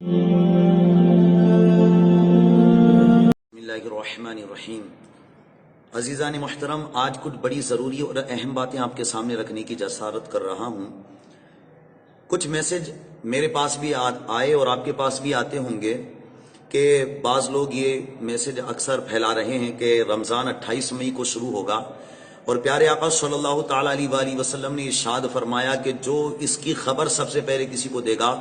بسم اللہ الرحمن الرحیم۔ عزیزان محترم، آج کچھ بڑی ضروری اور اہم باتیں آپ کے سامنے رکھنے کی جسارت کر رہا ہوں۔ کچھ میسج میرے پاس بھی آئے اور آپ کے پاس بھی آتے ہوں گے کہ بعض لوگ یہ میسج اکثر پھیلا رہے ہیں کہ رمضان 28 مئی کو شروع ہوگا اور پیارے آقا صلی اللہ تعالی علیہ وآلہ وسلم نے ارشاد فرمایا کہ جو اس کی خبر سب سے پہلے کسی کو دے گا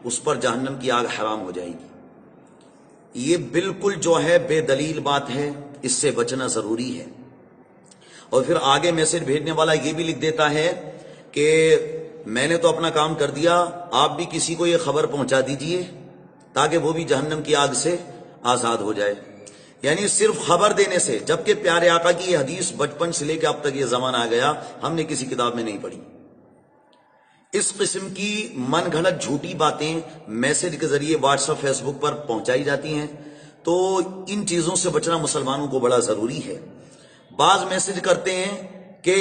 اس پر جہنم کی آگ حرام ہو جائے گی۔ یہ بالکل جو ہے بے دلیل بات ہے، اس سے بچنا ضروری ہے۔ اور پھر آگے میسج بھیجنے والا یہ بھی لکھ دیتا ہے کہ میں نے تو اپنا کام کر دیا، آپ بھی کسی کو یہ خبر پہنچا دیجئے تاکہ وہ بھی جہنم کی آگ سے آزاد ہو جائے۔ یعنی صرف خبر دینے سے، جبکہ پیارے آقا کی یہ حدیث بچپن سے لے کے اب تک یہ زمانہ آ گیا ہم نے کسی کتاب میں نہیں پڑھی۔ اس قسم کی من گھڑت جھوٹی باتیں میسج کے ذریعے واٹس ایپ فیس بک پر پہنچائی جاتی ہیں، تو ان چیزوں سے بچنا مسلمانوں کو بڑا ضروری ہے۔ بعض میسج کرتے ہیں کہ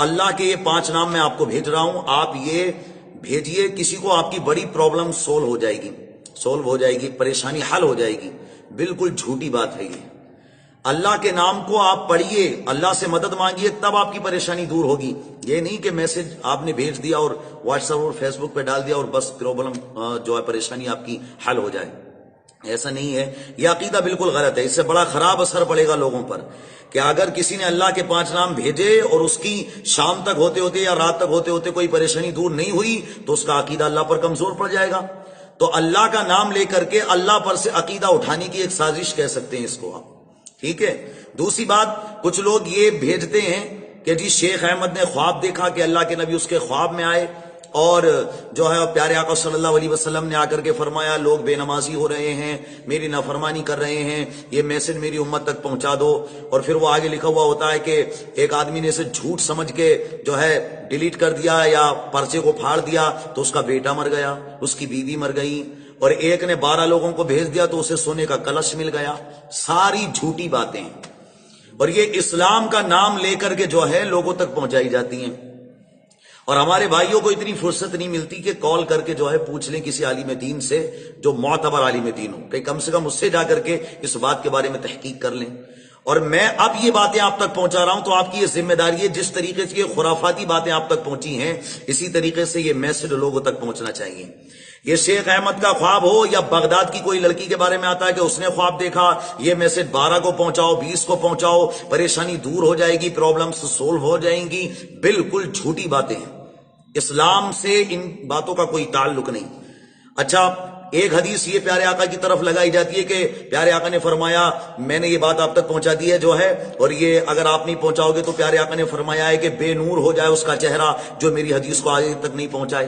اللہ کے یہ 5 نام میں آپ کو بھیج رہا ہوں، آپ یہ بھیجئے، کسی کو آپ کی بڑی پرابلم سولو ہو جائے گی، پریشانی حل ہو جائے گی۔ بالکل جھوٹی بات ہے یہ۔ اللہ کے نام کو آپ پڑھیے، اللہ سے مدد مانگیے، تب آپ کی پریشانی دور ہوگی۔ یہ نہیں کہ میسج آپ نے بھیج دیا اور واٹس ایپ اور فیس بک پہ ڈال دیا اور بس پرابلم جو ہے پریشانی آپ کی حل ہو جائے، ایسا نہیں ہے۔ یہ عقیدہ بالکل غلط ہے، اس سے بڑا خراب اثر پڑے گا لوگوں پر کہ اگر کسی نے اللہ کے 5 نام بھیجے اور اس کی شام تک ہوتے ہوتے یا رات تک ہوتے ہوتے کوئی پریشانی دور نہیں ہوئی تو اس کا عقیدہ اللہ پر کمزور پڑ جائے گا۔ تو اللہ کا نام لے کر کے اللہ پر سے عقیدہ اٹھانے کی ایک سازش کہہ سکتے ہیں اس کو آپ، ٹھیک ہے۔ دوسری بات، کچھ لوگ یہ بھیجتے ہیں کہ جی شیخ احمد نے خواب دیکھا کہ اللہ کے نبی اس کے خواب میں آئے اور جو ہے پیارے آقا صلی اللہ علیہ وسلم نے آ کر کے فرمایا لوگ بے نمازی ہو رہے ہیں، میری نافرمانی کر رہے ہیں، یہ میسج میری امت تک پہنچا دو۔ اور پھر وہ آگے لکھا ہوا ہوتا ہے کہ ایک آدمی نے اسے جھوٹ سمجھ کے جو ہے ڈیلیٹ کر دیا یا پرچے کو پھاڑ دیا تو اس کا بیٹا مر گیا، اس کی بیوی مر گئی، اور ایک نے 12 لوگوں کو بھیج دیا تو اسے سونے کا کلش مل گیا۔ ساری جھوٹی باتیں، اور یہ اسلام کا نام لے کر کے جو ہے لوگوں تک پہنچائی جاتی ہیں۔ اور ہمارے بھائیوں کو اتنی فرصت نہیں ملتی کہ کال کر کے جو ہے پوچھ لیں کسی عالم دین سے جو معتبر عالم دین ہو، کہ کم سے کم اس سے جا کر کے اس بات کے بارے میں تحقیق کر لیں۔ اور میں اب یہ باتیں آپ تک پہنچا رہا ہوں تو آپ کی یہ ذمہ داری ہے، جس طریقے سے یہ خرافاتی باتیں آپ تک پہنچی ہیں اسی طریقے سے یہ میسج لوگوں تک پہنچنا چاہیے۔ یہ شیخ احمد کا خواب ہو یا بغداد کی کوئی لڑکی کے بارے میں آتا ہے کہ اس نے خواب دیکھا، یہ میسج 12 کو پہنچاؤ، 20 کو پہنچاؤ، پریشانی دور ہو جائے گی، پرابلمز سولو ہو جائیں گی۔ بالکل جھوٹی باتیں ہیں، اسلام سے ان باتوں کا کوئی تعلق نہیں۔ اچھا، ایک حدیث یہ پیارے آقا کی طرف لگائی جاتی ہے کہ پیارے آقا نے فرمایا میں نے یہ بات آپ تک پہنچا دی ہے جو ہے، اور یہ اگر آپ نہیں پہنچاؤ گے تو پیارے آقا نے فرمایا ہے کہ بے نور ہو جائے اس کا چہرہ جو میری حدیث کو آگے تک نہیں پہنچائے۔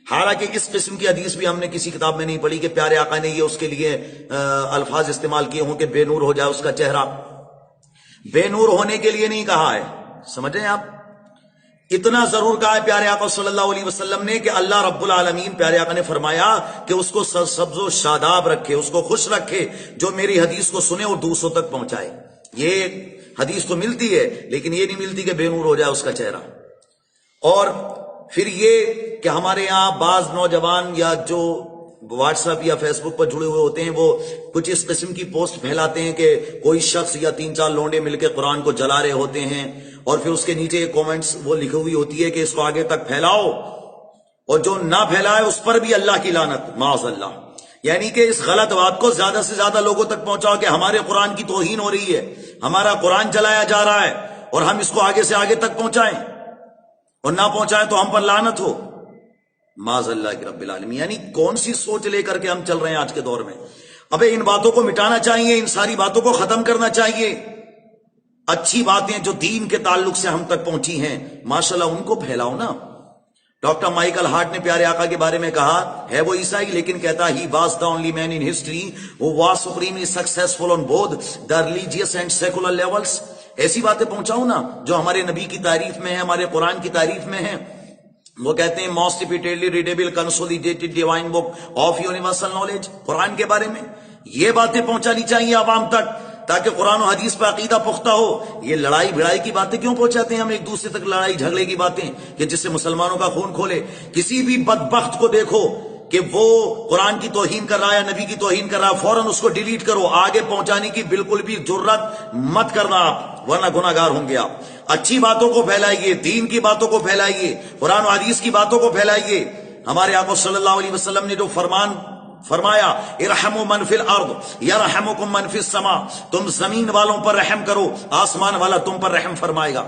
حالانکہ اس قسم کی حدیث بھی ہم نے کسی کتاب میں نہیں پڑھی کہ پیارے آقا نے یہ اس کے لیے الفاظ استعمال کیے ہوں کہ بے نور ہو جائے اس کا چہرہ۔ بے نور ہونے کے لیے نہیں کہا ہے، سمجھیں آپ؟ اتنا ضرور کہا ہے پیارے آقا صلی اللہ علیہ وسلم نے کہ اللہ رب العالمین پیارے آقا نے فرمایا کہ اس کو سبز و شاداب رکھے، اس کو خوش رکھے جو میری حدیث کو سنے اور دوسروں تک پہنچائے۔ یہ حدیث تو ملتی ہے لیکن یہ نہیں ملتی کہ بے نور ہو جائے اس کا چہرہ۔ اور پھر یہ کہ ہمارے یہاں بعض نوجوان یا جو واٹس ایپ یا فیس بک پر جڑے ہوئے ہوتے ہیں وہ کچھ اس قسم کی پوسٹ پھیلاتے ہیں کہ کوئی شخص یا 3-4 لونڈے مل کے قرآن کو جلا رہے ہوتے ہیں، اور پھر اس کے نیچے کومنٹس وہ لکھی ہوئی ہوتی ہے کہ اس کو آگے تک پھیلاؤ، اور جو نہ پھیلائے اس پر بھی اللہ کی لعنت، معاذ اللہ۔ یعنی کہ اس غلط بات کو زیادہ سے زیادہ لوگوں تک پہنچاؤ کہ ہمارے قرآن کی توہین ہو رہی ہے، ہمارا قرآن جلایا جا رہا ہے، اور ہم اس کو آگے سے آگے تک پہنچائیں، اور نہ پہنچائیں تو ہم پر لعنت ہو، معاذ اللہ کی رب العالمین۔ یعنی کون سی سوچ لے کر کے ہم چل رہے ہیں آج کے دور میں؟ ابے ان باتوں کو مٹانا چاہیے، ان ساری باتوں کو ختم کرنا چاہیے۔ اچھی باتیں جو دین کے تعلق سے ہم تک پہنچی ہیں ماشاءاللہ ان کو پھیلاؤ نا۔ ڈاکٹر مائیکل ہارٹ نے پیارے آقا کے بارے میں کہا ہے وہ عیسائی لیکن کہتا he was the only man in history who was supremely successful on both the religious and secular levels۔ ایسی باتیں پہنچاؤ نا جو ہمارے نبی کی تعریف میں ہے، ہمارے قرآن کی تعریف میں ہے۔ وہ کہتے ہیں most repeatedly readable consolidated divine book of universal knowledge, Quran کے بارے میں یہ باتیں پہنچانی چاہیے عوام تک تاکہ قرآن و حدیث پہ عقیدہ پختہ ہو۔ یہ لڑائی بھڑائی کی باتیں کیوں پہنچاتے ہیں ہم ایک دوسرے تک، لڑائی جھگڑے کی باتیں کہ جس سے مسلمانوں کا خون کھولے؟ کسی بھی بدبخت کو دیکھو کہ وہ قرآن کی توہین کر رہا ہے، نبی کی توہین کر رہا ہے، فوراً اس کو ڈیلیٹ کرو. آگے پہنچانے کی بالکل بھی جرت مت کرنا آپ، ورنہ گناہگار ہوں گے آپ. اچھی باتوں کو پھیلائیے، دین کی باتوں کو پھیلائیے، قرآن و حدیث کی باتوں کو پھیلائیے. ہمارے آقا صلی اللہ علیہ وسلم نے جو فرمایا ارحموا من فی الارض یرحمکم من فی السماء، تم زمین والوں پر رحم کرو، آسمان والا تم پر رحم فرمائے گا.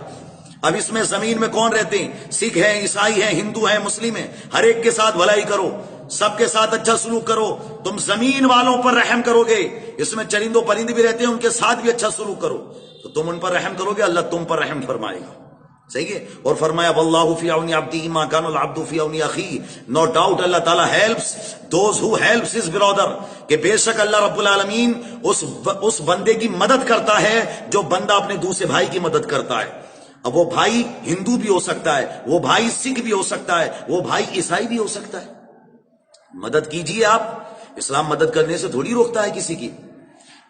اب اس میں زمین میں کون رہتے ہیں؟ سکھ ہیں، عیسائی ہیں، ہندو ہیں، مسلم ہیں. ہر ایک کے ساتھ بھلائی کرو، سب کے ساتھ اچھا سلوک کرو. تم زمین والوں پر رحم کرو گے، اس میں چرند و پرند بھی رہتے ہیں، ان کے ساتھ بھی اچھا سلوک کرو، تو تم ان پر رحم کرو گے، اللہ تم پر رحم فرمائے گا. صحیح ہے. اور فرمایا واللہ فی عون عبدہ ما کان العبد فی عون اخیہ. نو ڈاؤٹ اللہ تعالیٰ helps those who helps his brother, کہ بے شک اللہ رب العالمین اس بندے کی مدد کرتا ہے جو بندہ اپنے دوسرے بھائی کی مدد کرتا ہے. اب وہ بھائی ہندو بھی ہو سکتا ہے، وہ بھائی سکھ بھی ہو سکتا ہے، وہ بھائی عیسائی بھی ہو سکتا ہے. مدد کیجئے آپ. اسلام مدد کرنے سے تھوڑی روکتا ہے کسی کی.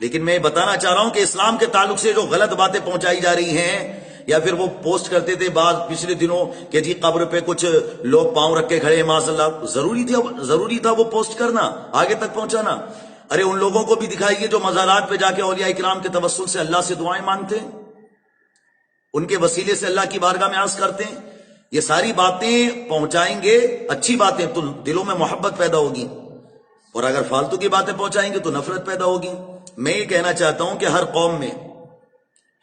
لیکن میں بتانا چاہ رہا ہوں کہ اسلام کے تعلق سے جو غلط باتیں پہنچائی جا رہی ہیں، یا پھر وہ پوسٹ کرتے تھے بعض پچھلے دنوں کہ جی قبر پہ کچھ لوگ پاؤں رکھ کے کھڑے ہیں، معاذ اللہ. ضروری تھا وہ پوسٹ کرنا، آگے تک پہنچانا. ارے ان لوگوں کو بھی دکھائیے جو مزارات پہ جا کے اولیاء اکرام کے توسل سے اللہ سے دعائیں مانگتے ہیں، ان کے وسیلے سے اللہ کی بارگاہ میں عرض کرتے ہیں. یہ ساری باتیں پہنچائیں گے، اچھی باتیں، تو دلوں میں محبت پیدا ہوگی. اور اگر فالتو کی باتیں پہنچائیں گے تو نفرت پیدا ہوگی. میں یہ کہنا چاہتا ہوں کہ ہر قوم میں،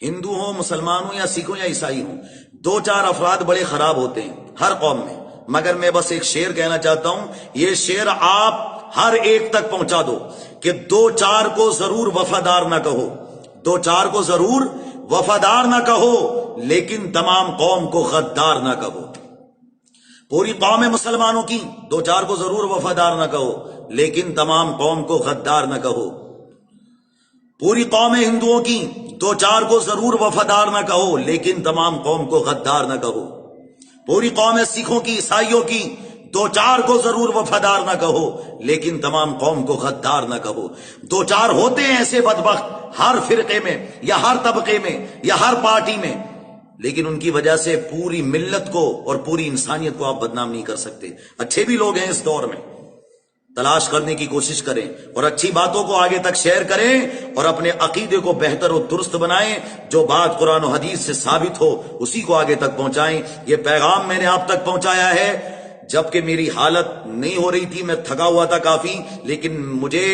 ہندو ہوں، مسلمان ہوں، یا سکھ ہوں یا عیسائی ہوں، دو چار افراد بڑے خراب ہوتے ہیں ہر قوم میں. مگر میں بس ایک شعر کہنا چاہتا ہوں، یہ شعر آپ ہر ایک تک پہنچا دو کہ دو چار کو ضرور وفادار نہ کہو، دو چار کو ضرور وفادار نہ کہو، لیکن تمام قوم کو غدار نہ کہو. پوری قوم مسلمانوں کی دو چار کو ضرور وفادار نہ کہو، لیکن تمام قوم کو غدار نہ کہو. پوری قوم ہندوؤں کی دو چار کو ضرور وفادار نہ کہو، لیکن تمام قوم کو غدار نہ کہو. پوری قوم سکھوں کی، عیسائیوں کی دو چار کو ضرور وفادار نہ کہو، لیکن تمام قوم کو غدار نہ کہو. دو چار ہوتے ہیں ایسے بدبخت ہر فرقے میں، یا ہر طبقے میں، یا ہر پارٹی میں، لیکن ان کی وجہ سے پوری ملت کو اور پوری انسانیت کو آپ بدنام نہیں کر سکتے. اچھے بھی لوگ ہیں اس دور میں، تلاش کرنے کی کوشش کریں اور اچھی باتوں کو آگے تک شیئر کریں اور اپنے عقیدے کو بہتر و درست بنائیں. جو بات قرآن و حدیث سے ثابت ہو اسی کو آگے تک پہنچائیں. یہ پیغام میں نے آپ تک پہنچایا ہے جبکہ میری حالت نہیں ہو رہی تھی، میں تھکا ہوا تھا کافی، لیکن مجھے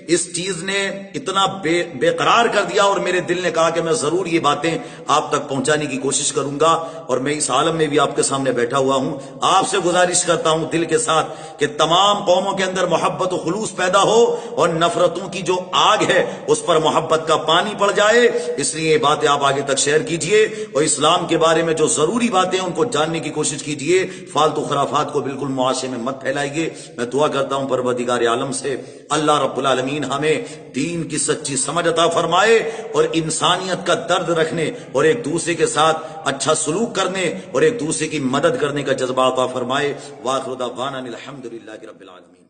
اس چیز نے اتنا بے قرار کر دیا اور میرے دل نے کہا کہ میں ضرور یہ باتیں آپ تک پہنچانے کی کوشش کروں گا. اور میں اس عالم میں بھی آپ کے سامنے بیٹھا ہوا ہوں. آپ سے گزارش کرتا ہوں دل کے ساتھ کہ تمام قوموں کے اندر محبت و خلوص پیدا ہو اور نفرتوں کی جو آگ ہے اس پر محبت کا پانی پڑ جائے. اس لیے یہ باتیں آپ آگے تک شیئر کیجئے اور اسلام کے بارے میں جو ضروری باتیں ہیں ان کو جاننے کی کوشش کیجئے. فالتو خرافات کو بالکل معاشرے میں مت پھیلائیے. میں دعا کرتا ہوں پروردگار عالم سے اللہ رب العالمین ہمیں دین کی سچی سمجھ عطا فرمائے اور انسانیت کا درد رکھنے اور ایک دوسرے کے ساتھ اچھا سلوک کرنے اور ایک دوسرے کی مدد کرنے کا جذبہ عطا فرمائے. وآخر دعوانا الحمدللہ رب العالمین.